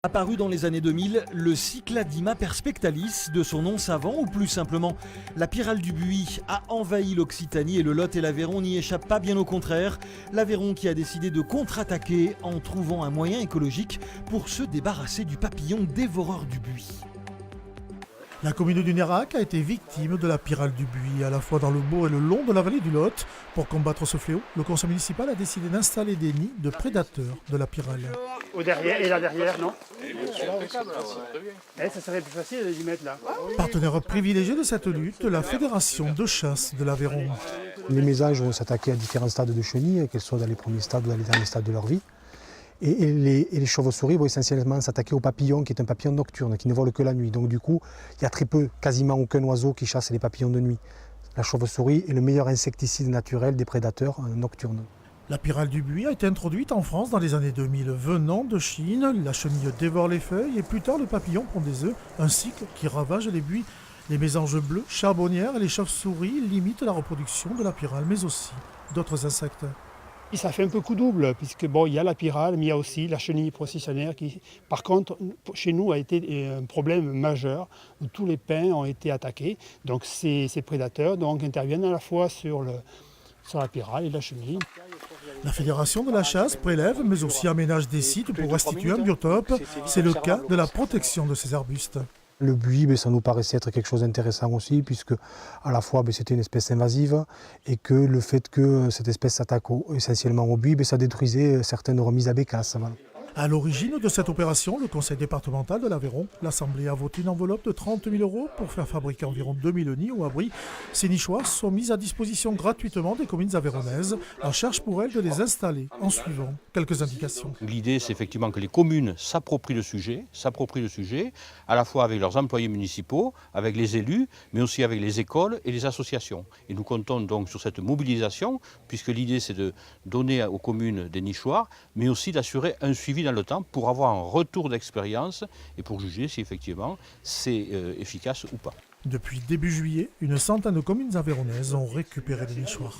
Apparu dans les années 2000, le Cycladima perspectalis, de son nom savant, ou plus simplement la pyrale du buis, a envahi l'Occitanie et le Lot et l'Aveyron n'y échappent pas, bien au contraire. L'Aveyron qui a décidé de contre-attaquer en trouvant un moyen écologique pour se débarrasser du papillon dévoreur du buis. La commune du Nérac a été victime de la pyrale du buis, à la fois dans le bourg et le long de la vallée du Lot. Pour combattre ce fléau, le conseil municipal a décidé d'installer des nids de prédateurs de la pyrale. Au derrière et là derrière, non? Ça serait plus facile de les mettre là. Partenaire privilégié de cette lutte, la Fédération de chasse de l'Aveyron. Les mésanges vont s'attaquer à différents stades de chenilles, qu'elles soient dans les premiers stades ou dans les derniers stades de leur vie. Et les chauves-souris vont essentiellement s'attaquer au papillon, qui est un papillon nocturne, qui ne vole que la nuit. Donc du coup, il y a très peu, quasiment aucun oiseau qui chasse les papillons de nuit. La chauve-souris est le meilleur insecticide naturel des prédateurs nocturnes. La pyrale du buis a été introduite en France dans les années 2000. Venant de Chine, la chenille dévore les feuilles et plus tard le papillon pond des œufs, un cycle qui ravage les buis. Les mésanges bleus, charbonnières et les chauves-souris limitent la reproduction de la pyrale, mais aussi d'autres insectes. Et ça fait un peu coup double, puisque bon, il y a la pyrale, mais il y a aussi la chenille processionnaire qui, par contre, chez nous a été un problème majeur, où tous les pins ont été attaqués. Donc ces prédateurs interviennent à la fois sur la pyrale et la chenille. La Fédération de la chasse prélève, mais aussi aménage des sites pour restituer un biotope. C'est le cas de la protection de ces arbustes. Le buis, ça nous paraissait être quelque chose d'intéressant aussi, puisque à la fois c'était une espèce invasive et que le fait que cette espèce s'attaque essentiellement au buis, ça détruisait certaines remises à bécasse. Voilà. À l'origine de cette opération, le conseil départemental de l'Aveyron, l'Assemblée a voté une enveloppe de 30 000 € pour faire fabriquer environ 2000 nids au abri. Ces nichoirs sont mis à disposition gratuitement des communes aveyronnaises. On cherche pour elles de les installer en suivant quelques indications. L'idée, c'est effectivement que les communes s'approprient le sujet, à la fois avec leurs employés municipaux, avec les élus, mais aussi avec les écoles et les associations. Et nous comptons donc sur cette mobilisation, puisque l'idée, c'est de donner aux communes des nichoirs, mais aussi d'assurer un suivi dans le temps pour avoir un retour d'expérience et pour juger si effectivement c'est efficace ou pas. Depuis début juillet, une centaine de communes aveyronnaises ont récupéré des nichoirs.